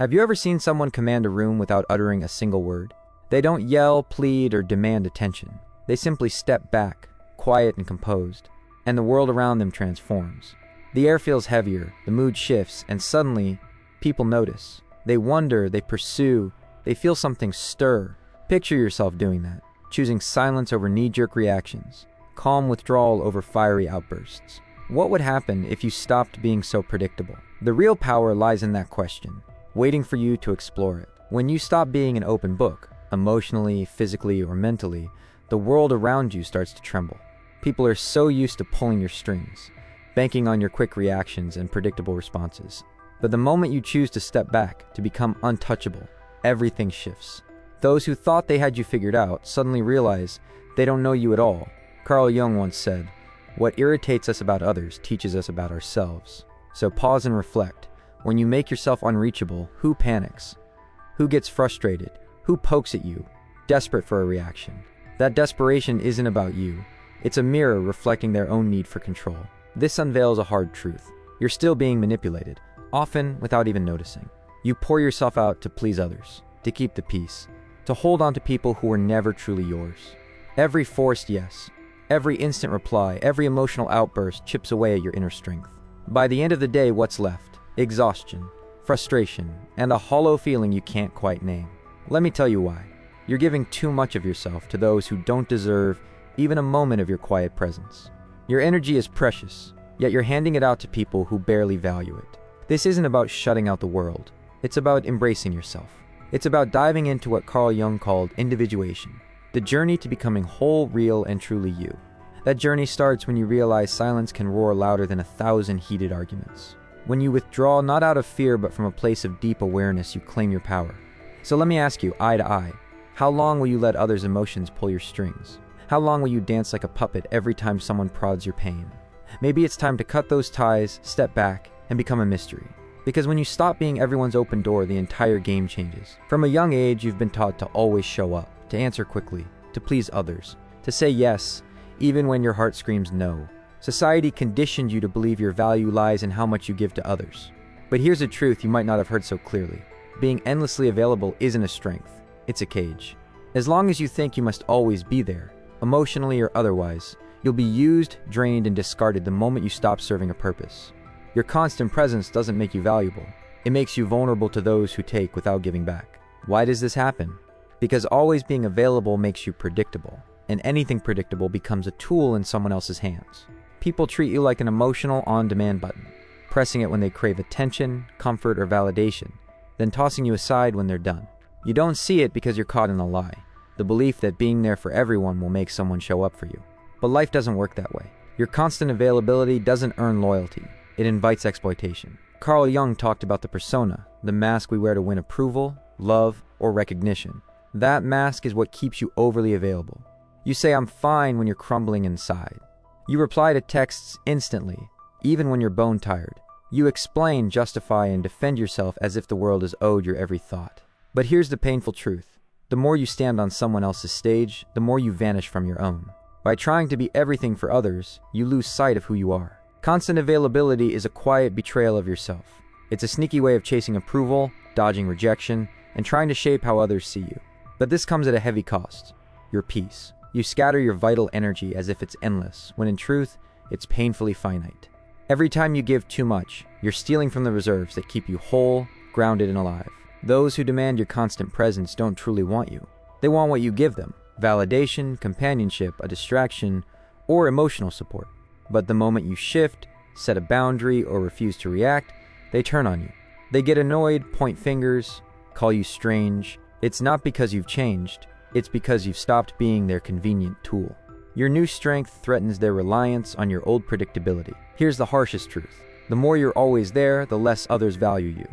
Have you ever seen someone command a room without uttering a single word? They don't yell, plead, or demand attention. They simply step back, quiet and composed, and the world around them transforms. The air feels heavier, the mood shifts, and suddenly, people notice. They wonder, they pursue, they feel something stir. Picture yourself doing that, choosing silence over knee-jerk reactions, calm withdrawal over fiery outbursts. What would happen if you stopped being so predictable? The real power lies in that question, waiting for you to explore it. When you stop being an open book, emotionally, physically, or mentally, the world around you starts to tremble. People are so used to pulling your strings, banking on your quick reactions and predictable responses. But the moment you choose to step back, to become untouchable, everything shifts. Those who thought they had you figured out suddenly realize they don't know you at all. Carl Jung once said, "What irritates us about others teaches us about ourselves." So pause and reflect. When you make yourself unreachable, who panics? Who gets frustrated? Who pokes at you, desperate for a reaction? That desperation isn't about you. It's a mirror reflecting their own need for control. This unveils a hard truth. You're still being manipulated, often without even noticing. You pour yourself out to please others, to keep the peace, to hold on to people who were never truly yours. Every forced yes, every instant reply, every emotional outburst chips away at your inner strength. By the end of the day, what's left? Exhaustion, frustration, and a hollow feeling you can't quite name. Let me tell you why. You're giving too much of yourself to those who don't deserve even a moment of your quiet presence. Your energy is precious, yet you're handing it out to people who barely value it. This isn't about shutting out the world. It's about embracing yourself. It's about diving into what Carl Jung called individuation, the journey to becoming whole, real, and truly you. That journey starts when you realize silence can roar louder than 1,000 heated arguments. When you withdraw not out of fear but from a place of deep awareness, you claim your power. So let me ask you, eye to eye, how long will you let others' emotions pull your strings? How long will you dance like a puppet every time someone prods your pain? Maybe it's time to cut those ties, step back, and become a mystery. Because when you stop being everyone's open door, the entire game changes. From a young age, you've been taught to always show up, to answer quickly, to please others, to say yes, even when your heart screams no. Society conditioned you to believe your value lies in how much you give to others. But here's a truth you might not have heard so clearly. Being endlessly available isn't a strength, it's a cage. As long as you think you must always be there, emotionally or otherwise, you'll be used, drained, and discarded the moment you stop serving a purpose. Your constant presence doesn't make you valuable. It makes you vulnerable to those who take without giving back. Why does this happen? Because always being available makes you predictable, and anything predictable becomes a tool in someone else's hands. People treat you like an emotional on-demand button, pressing it when they crave attention, comfort, or validation, then tossing you aside when they're done. You don't see it because you're caught in a lie, the belief that being there for everyone will make someone show up for you. But life doesn't work that way. Your constant availability doesn't earn loyalty. It invites exploitation. Carl Jung talked about the persona, the mask we wear to win approval, love, or recognition. That mask is what keeps you overly available. You say "I'm fine" when you're crumbling inside. You reply to texts instantly, even when you're bone tired. You explain, justify, and defend yourself as if the world is owed your every thought. But here's the painful truth. The more you stand on someone else's stage, the more you vanish from your own. By trying to be everything for others, you lose sight of who you are. Constant availability is a quiet betrayal of yourself. It's a sneaky way of chasing approval, dodging rejection, and trying to shape how others see you. But this comes at a heavy cost. Your peace. You scatter your vital energy as if it's endless, when in truth, it's painfully finite. Every time you give too much, you're stealing from the reserves that keep you whole, grounded, and alive. Those who demand your constant presence don't truly want you. They want what you give them: validation, companionship, a distraction, or emotional support. But the moment you shift, set a boundary, or refuse to react, they turn on you. They get annoyed, point fingers, call you strange. It's not because you've changed, it's because you've stopped being their convenient tool. Your new strength threatens their reliance on your old predictability. Here's the harshest truth. The more you're always there, the less others value you.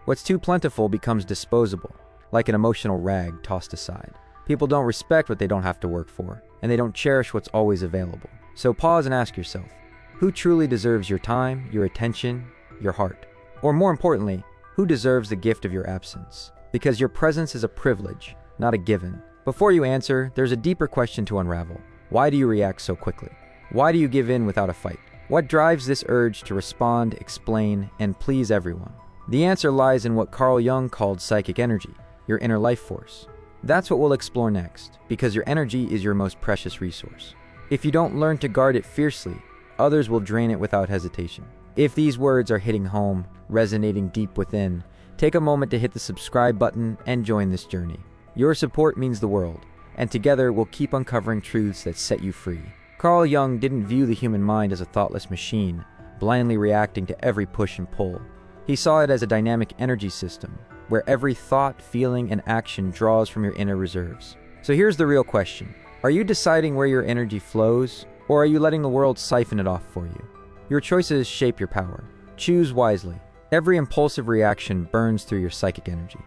What's too plentiful becomes disposable, like an emotional rag tossed aside. People don't respect what they don't have to work for, and they don't cherish what's always available. So pause and ask yourself, who truly deserves your time, your attention, your heart? Or more importantly, who deserves the gift of your absence? Because your presence is a privilege, not a given. Before you answer, there's a deeper question to unravel. Why do you react so quickly? Why do you give in without a fight? What drives this urge to respond, explain, and please everyone? The answer lies in what Carl Jung called psychic energy, your inner life force. That's what we'll explore next, because your energy is your most precious resource. If you don't learn to guard it fiercely, others will drain it without hesitation. If these words are hitting home, resonating deep within, take a moment to hit the subscribe button and join this journey. Your support means the world, and together we'll keep uncovering truths that set you free. Carl Jung didn't view the human mind as a thoughtless machine, blindly reacting to every push and pull. He saw it as a dynamic energy system, where every thought, feeling, and action draws from your inner reserves. So here's the real question. Are you deciding where your energy flows, or are you letting the world siphon it off for you? Your choices shape your power. Choose wisely. Every impulsive reaction burns through your psychic energy.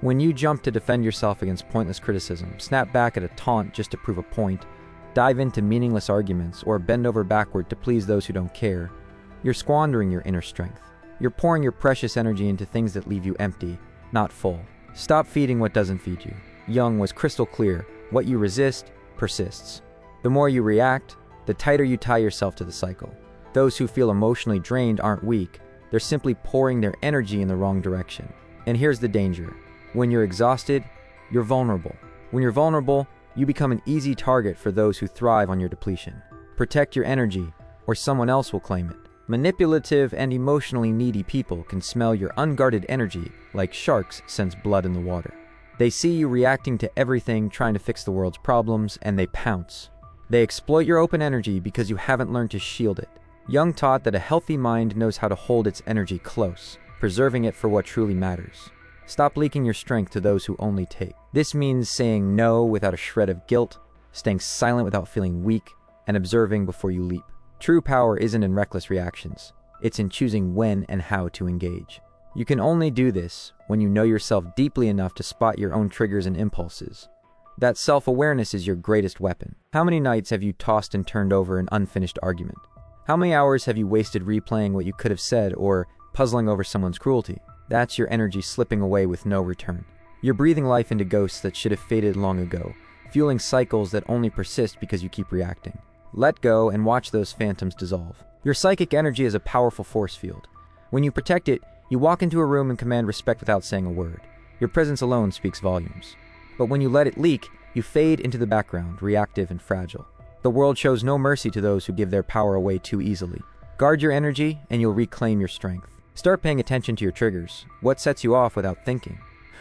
When you jump to defend yourself against pointless criticism, snap back at a taunt just to prove a point, dive into meaningless arguments, or bend over backward to please those who don't care, you're squandering your inner strength. You're pouring your precious energy into things that leave you empty, not full. Stop feeding what doesn't feed you. Jung was crystal clear. What you resist persists. The more you react, the tighter you tie yourself to the cycle. Those who feel emotionally drained aren't weak. They're simply pouring their energy in the wrong direction. And here's the danger. When you're exhausted, you're vulnerable. When you're vulnerable, you become an easy target for those who thrive on your depletion. Protect your energy, or someone else will claim it. Manipulative and emotionally needy people can smell your unguarded energy like sharks sense blood in the water. They see you reacting to everything, trying to fix the world's problems, and they pounce. They exploit your open energy because you haven't learned to shield it. Jung taught that a healthy mind knows how to hold its energy close, preserving it for what truly matters. Stop leaking your strength to those who only take. This means saying no without a shred of guilt, staying silent without feeling weak, and observing before you leap. True power isn't in reckless reactions. It's in choosing when and how to engage. You can only do this when you know yourself deeply enough to spot your own triggers and impulses. That self-awareness is your greatest weapon. How many nights have you tossed and turned over an unfinished argument? How many hours have you wasted replaying what you could have said or puzzling over someone's cruelty? That's your energy slipping away with no return. You're breathing life into ghosts that should have faded long ago, fueling cycles that only persist because you keep reacting. Let go and watch those phantoms dissolve. Your psychic energy is a powerful force field. When you protect it, you walk into a room and command respect without saying a word. Your presence alone speaks volumes. But when you let it leak, you fade into the background, reactive and fragile. The world shows no mercy to those who give their power away too easily. Guard your energy and you'll reclaim your strength. Start paying attention to your triggers. What sets you off without thinking?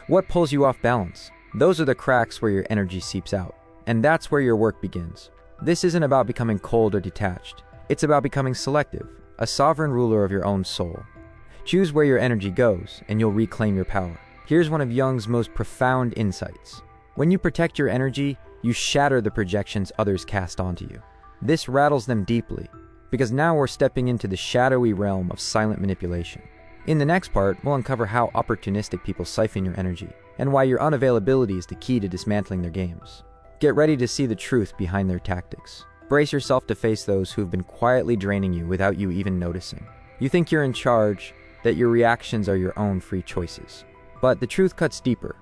What pulls you off balance? Those are the cracks where your energy seeps out. And that's where your work begins. This isn't about becoming cold or detached. It's about becoming selective, a sovereign ruler of your own soul. Choose where your energy goes, and you'll reclaim your power. Here's one of Jung's most profound insights. When you protect your energy, you shatter the projections others cast onto you. This rattles them deeply, because now we're stepping into the shadowy realm of silent manipulation. In the next part, we'll uncover how opportunistic people siphon your energy, and why your unavailability is the key to dismantling their games. Get ready to see the truth behind their tactics. Brace yourself to face those who've been quietly draining you without you even noticing. You think you're in charge, that your reactions are your own free choices. But the truth cuts deeper.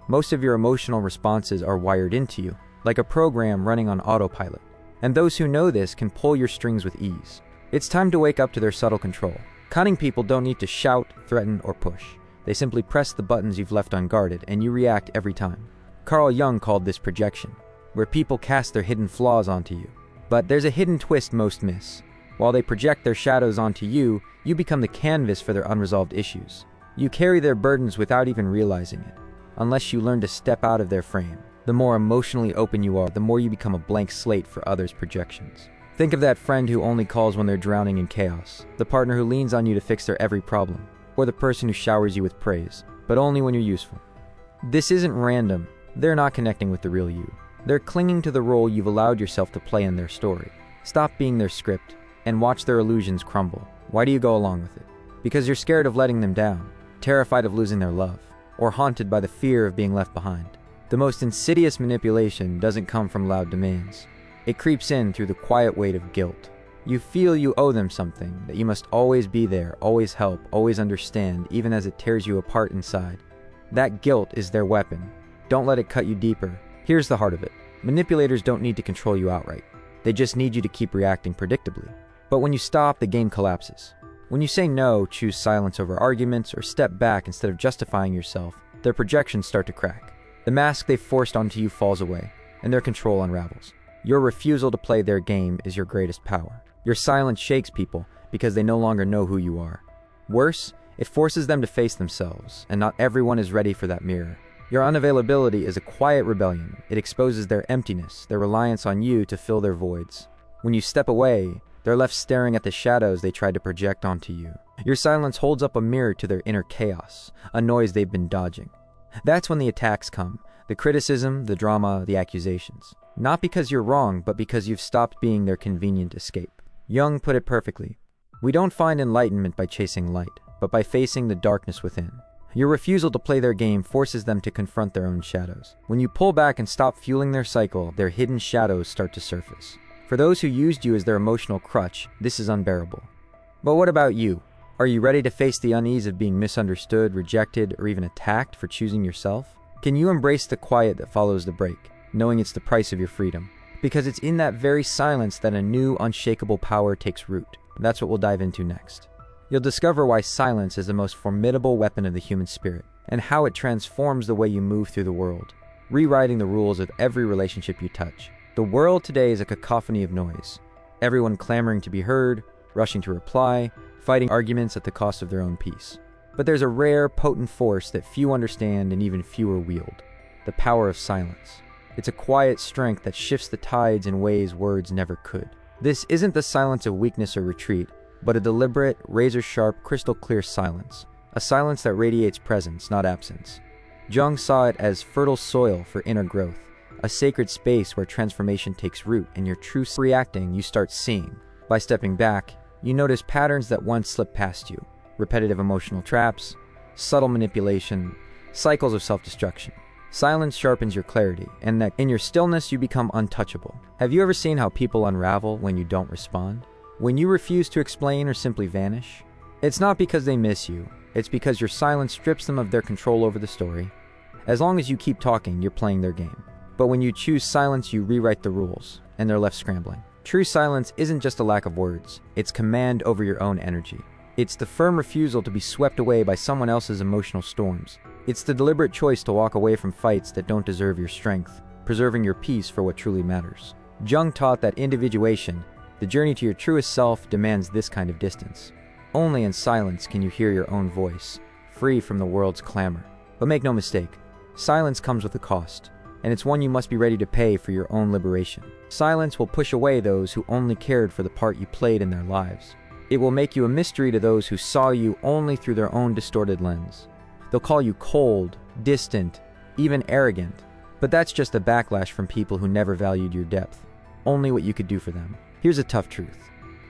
Most of your emotional responses are wired into you, like a program running on autopilot. And those who know this can pull your strings with ease. It's time to wake up to their subtle control. Cunning people don't need to shout, threaten, or push. They simply press the buttons you've left unguarded, and you react every time. Carl Jung called this projection, where people cast their hidden flaws onto you. But there's a hidden twist most miss. While they project their shadows onto you, you become the canvas for their unresolved issues. You carry their burdens without even realizing it, unless you learn to step out of their frame. The more emotionally open you are, the more you become a blank slate for others' projections. Think of that friend who only calls when they're drowning in chaos, the partner who leans on you to fix their every problem, or the person who showers you with praise, but only when you're useful. This isn't random. They're not connecting with the real you. They're clinging to the role you've allowed yourself to play in their story. Stop being their script, and watch their illusions crumble. Why do you go along with it? Because you're scared of letting them down, terrified of losing their love, or haunted by the fear of being left behind. The most insidious manipulation doesn't come from loud demands. It creeps in through the quiet weight of guilt. You feel you owe them something, that you must always be there, always help, always understand, even as it tears you apart inside. That guilt is their weapon. Don't let it cut you deeper. Here's the heart of it. Manipulators don't need to control you outright. They just need you to keep reacting predictably. But when you stop, the game collapses. When you say no, choose silence over arguments, or step back instead of justifying yourself, their projections start to crack. The mask they've forced onto you falls away, and their control unravels. Your refusal to play their game is your greatest power. Your silence shakes people because they no longer know who you are. Worse, it forces them to face themselves, and not everyone is ready for that mirror. Your unavailability is a quiet rebellion. It exposes their emptiness, their reliance on you to fill their voids. When you step away, they're left staring at the shadows they tried to project onto you. Your silence holds up a mirror to their inner chaos, a noise they've been dodging. That's when the attacks come, the criticism, the drama, the accusations. Not because you're wrong, but because you've stopped being their convenient escape. Jung put it perfectly. We don't find enlightenment by chasing light, but by facing the darkness within. Your refusal to play their game forces them to confront their own shadows. When you pull back and stop fueling their cycle, their hidden shadows start to surface. For those who used you as their emotional crutch, this is unbearable. But what about you? Are you ready to face the unease of being misunderstood, rejected, or even attacked for choosing yourself? Can you embrace the quiet that follows the break, knowing it's the price of your freedom? Because it's in that very silence that a new, unshakable power takes root. That's what we'll dive into next. You'll discover why silence is the most formidable weapon of the human spirit, and how it transforms the way you move through the world, rewriting the rules of every relationship you touch. The world today is a cacophony of noise. Everyone clamoring to be heard, rushing to reply, fighting arguments at the cost of their own peace. But there's a rare, potent force that few understand and even fewer wield: the power of silence. It's a quiet strength that shifts the tides in ways words never could. This isn't the silence of weakness or retreat, but a deliberate, razor-sharp, crystal-clear silence. A silence that radiates presence, not absence. Jung saw it as fertile soil for inner growth, a sacred space where transformation takes root and your true reacting you start seeing. By stepping back, you notice patterns that once slipped past you: repetitive emotional traps, subtle manipulation, cycles of self-destruction. Silence sharpens your clarity, and that in your stillness you become untouchable. Have you ever seen how people unravel when you don't respond? When you refuse to explain or simply vanish? It's not because they miss you, it's because your silence strips them of their control over the story. As long as you keep talking, you're playing their game. But when you choose silence, you rewrite the rules, and they're left scrambling. True silence isn't just a lack of words, it's command over your own energy. It's the firm refusal to be swept away by someone else's emotional storms. It's the deliberate choice to walk away from fights that don't deserve your strength, preserving your peace for what truly matters. Jung taught that individuation, the journey to your truest self, demands this kind of distance. Only in silence can you hear your own voice, free from the world's clamor. But make no mistake, silence comes with a cost, and it's one you must be ready to pay for your own liberation. Silence will push away those who only cared for the part you played in their lives. It will make you a mystery to those who saw you only through their own distorted lens. They'll call you cold, distant, even arrogant, but that's just a backlash from people who never valued your depth, only what you could do for them. Here's a tough truth.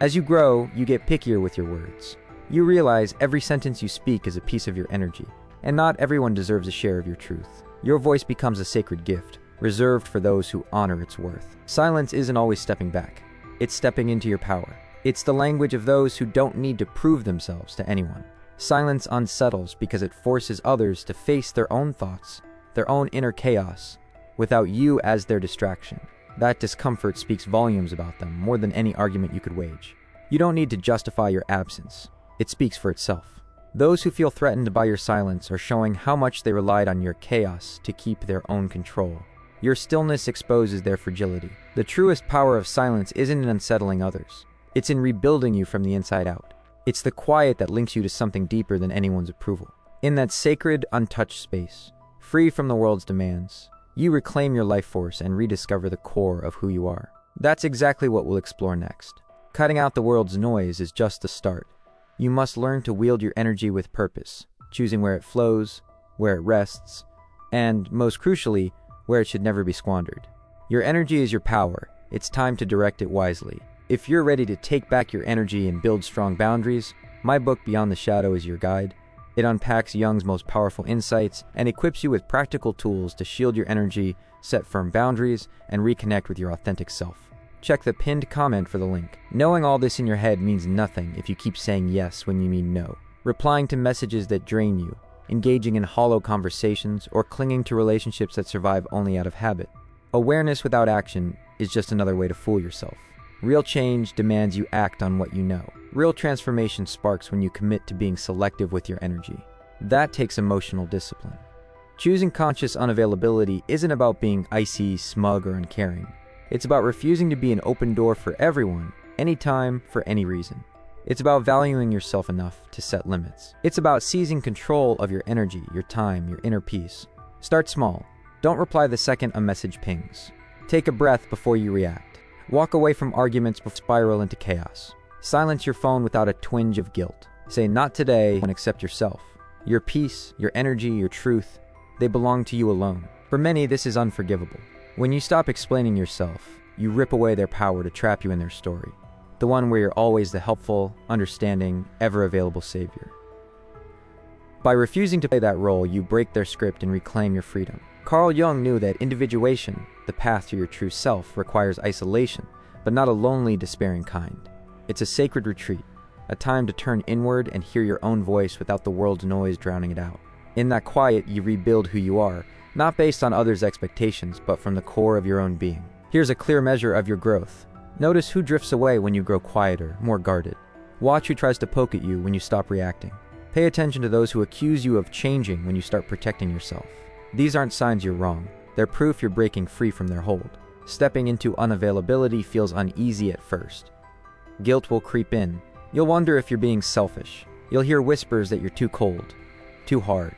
As you grow, you get pickier with your words. You realize every sentence you speak is a piece of your energy, and not everyone deserves a share of your truth. Your voice becomes a sacred gift, reserved for those who honor its worth. Silence isn't always stepping back. It's stepping into your power. It's the language of those who don't need to prove themselves to anyone. Silence unsettles because it forces others to face their own thoughts, their own inner chaos, without you as their distraction. That discomfort speaks volumes about them, more than any argument you could wage. You don't need to justify your absence. It speaks for itself. Those who feel threatened by your silence are showing how much they relied on your chaos to keep their own control. Your stillness exposes their fragility. The truest power of silence isn't in unsettling others. It's in rebuilding you from the inside out. It's the quiet that links you to something deeper than anyone's approval. In that sacred, untouched space, free from the world's demands, you reclaim your life force and rediscover the core of who you are. That's exactly what we'll explore next. Cutting out the world's noise is just the start. You must learn to wield your energy with purpose, choosing where it flows, where it rests, and, most crucially, where it should never be squandered. Your energy is your power. It's time to direct it wisely. If you're ready to take back your energy and build strong boundaries, my book Beyond the Shadow is your guide. It unpacks Jung's most powerful insights and equips you with practical tools to shield your energy, set firm boundaries, and reconnect with your authentic self. Check the pinned comment for the link. Knowing all this in your head means nothing if you keep saying yes when you mean no, replying to messages that drain you, engaging in hollow conversations, or clinging to relationships that survive only out of habit. Awareness without action is just another way to fool yourself. Real change demands you act on what you know. Real transformation sparks when you commit to being selective with your energy. That takes emotional discipline. Choosing conscious unavailability isn't about being icy, smug, or uncaring. It's about refusing to be an open door for everyone, anytime, for any reason. It's about valuing yourself enough to set limits. It's about seizing control of your energy, your time, your inner peace. Start small. Don't reply the second a message pings. Take a breath before you react. Walk away from arguments before you spiral into chaos. Silence your phone without a twinge of guilt. Say not today and accept yourself. Your peace, your energy, your truth, they belong to you alone. For many, this is unforgivable. When you stop explaining yourself, you rip away their power to trap you in their story. The one where you're always the helpful, understanding, ever-available savior. By refusing to play that role, you break their script and reclaim your freedom. Carl Jung knew that individuation, the path to your true self, requires isolation, but not a lonely, despairing kind. It's a sacred retreat, a time to turn inward and hear your own voice without the world's noise drowning it out. In that quiet, you rebuild who you are, not based on others' expectations, but from the core of your own being. Here's a clear measure of your growth. Notice who drifts away when you grow quieter, more guarded. Watch who tries to poke at you when you stop reacting. Pay attention to those who accuse you of changing when you start protecting yourself. These aren't signs you're wrong. They're proof you're breaking free from their hold. Stepping into unavailability feels uneasy at first. Guilt will creep in. You'll wonder if you're being selfish. You'll hear whispers that you're too cold, too hard.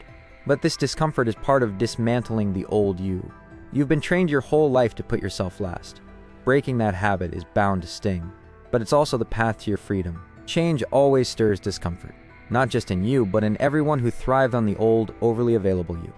But this discomfort is part of dismantling the old you. You've been trained your whole life to put yourself last. Breaking that habit is bound to sting, but it's also the path to your freedom. Change always stirs discomfort, not just in you, but in everyone who thrived on the old, overly available you.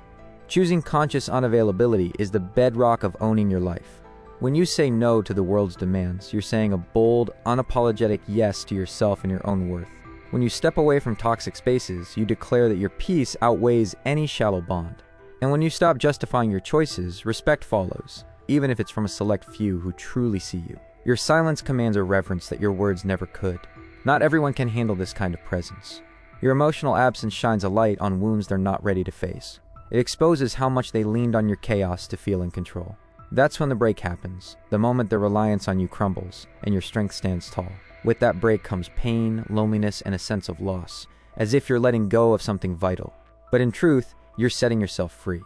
Choosing conscious unavailability is the bedrock of owning your life. When you say no to the world's demands, you're saying a bold, unapologetic yes to yourself and your own worth. When you step away from toxic spaces, you declare that your peace outweighs any shallow bond. And when you stop justifying your choices, respect follows, even if it's from a select few who truly see you. Your silence commands a reverence that your words never could. Not everyone can handle this kind of presence. Your emotional absence shines a light on wounds they're not ready to face. It exposes how much they leaned on your chaos to feel in control. That's when the break happens, the moment their reliance on you crumbles, and your strength stands tall. With that break comes pain, loneliness, and a sense of loss, as if you're letting go of something vital. But in truth, you're setting yourself free.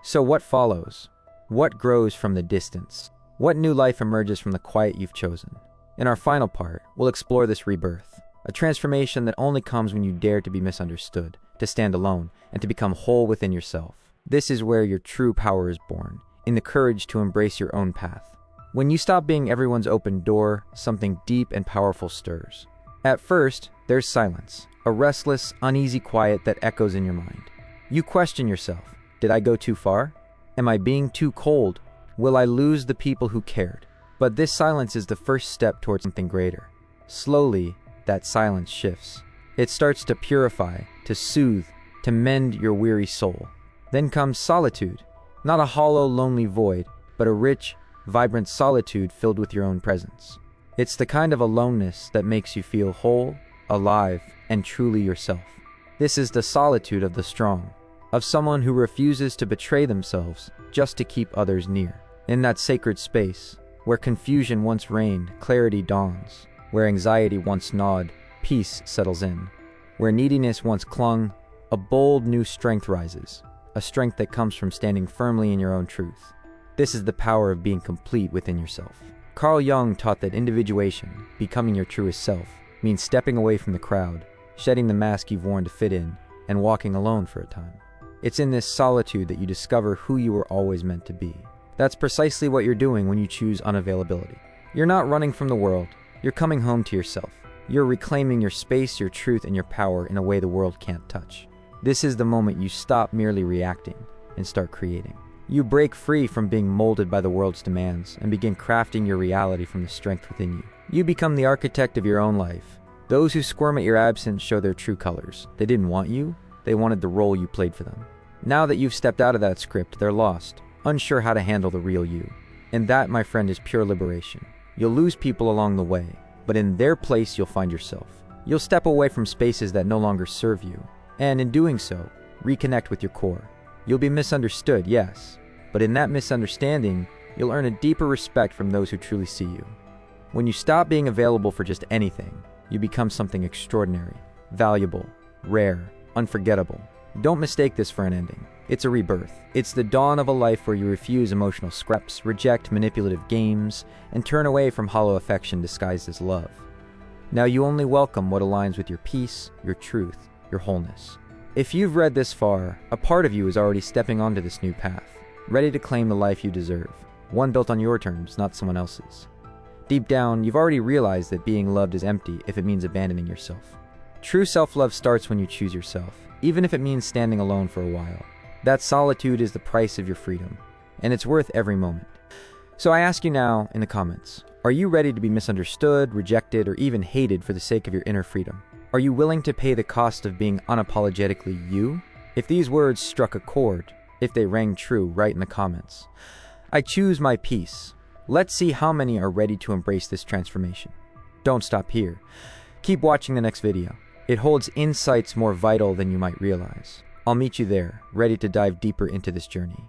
So what follows? What grows from the distance? What new life emerges from the quiet you've chosen? In our final part, we'll explore this rebirth, a transformation that only comes when you dare to be misunderstood, to stand alone, and to become whole within yourself. This is where your true power is born, in the courage to embrace your own path. When you stop being everyone's open door, something deep and powerful stirs. At first, there's silence, a restless, uneasy quiet that echoes in your mind. You question yourself. Did I go too far? Am I being too cold? Will I lose the people who cared? But this silence is the first step towards something greater. Slowly, that silence shifts. It starts to purify, to soothe, to mend your weary soul. Then comes solitude, not a hollow, lonely void, but a rich, vibrant solitude filled with your own presence. It's the kind of aloneness that makes you feel whole, alive, and truly yourself. This is the solitude of the strong, of someone who refuses to betray themselves just to keep others near. In that sacred space, where confusion once reigned, clarity dawns. Where anxiety once gnawed, peace settles in. Where neediness once clung, a bold new strength rises, a strength that comes from standing firmly in your own truth. This is the power of being complete within yourself. Carl Jung taught that individuation, becoming your truest self, means stepping away from the crowd, shedding the mask you've worn to fit in, and walking alone for a time. It's in this solitude that you discover who you were always meant to be. That's precisely what you're doing when you choose unavailability. You're not running from the world. You're coming home to yourself. You're reclaiming your space, your truth, and your power in a way the world can't touch. This is the moment you stop merely reacting and start creating. You break free from being molded by the world's demands and begin crafting your reality from the strength within you. You become the architect of your own life. Those who squirm at your absence show their true colors. They didn't want you. They wanted the role you played for them. Now that you've stepped out of that script, they're lost, unsure how to handle the real you. And that, my friend, is pure liberation. You'll lose people along the way, but in their place you'll find yourself. You'll step away from spaces that no longer serve you, and in doing so, reconnect with your core. You'll be misunderstood, yes, but in that misunderstanding, you'll earn a deeper respect from those who truly see you. When you stop being available for just anything, you become something extraordinary, valuable, rare, unforgettable. Don't mistake this for an ending. It's a rebirth. It's the dawn of a life where you refuse emotional scraps, reject manipulative games, and turn away from hollow affection disguised as love. Now you only welcome what aligns with your peace, your truth, your wholeness. If you've read this far, a part of you is already stepping onto this new path, ready to claim the life you deserve, one built on your terms, not someone else's. Deep down, you've already realized that being loved is empty if it means abandoning yourself. True self-love starts when you choose yourself, even if it means standing alone for a while. That solitude is the price of your freedom, and it's worth every moment. So I ask you now in the comments, are you ready to be misunderstood, rejected, or even hated for the sake of your inner freedom? Are you willing to pay the cost of being unapologetically you? If these words struck a chord, if they rang true, write in the comments. I choose my peace. Let's see how many are ready to embrace this transformation. Don't stop here. Keep watching the next video. It holds insights more vital than you might realize. I'll meet you there, ready to dive deeper into this journey.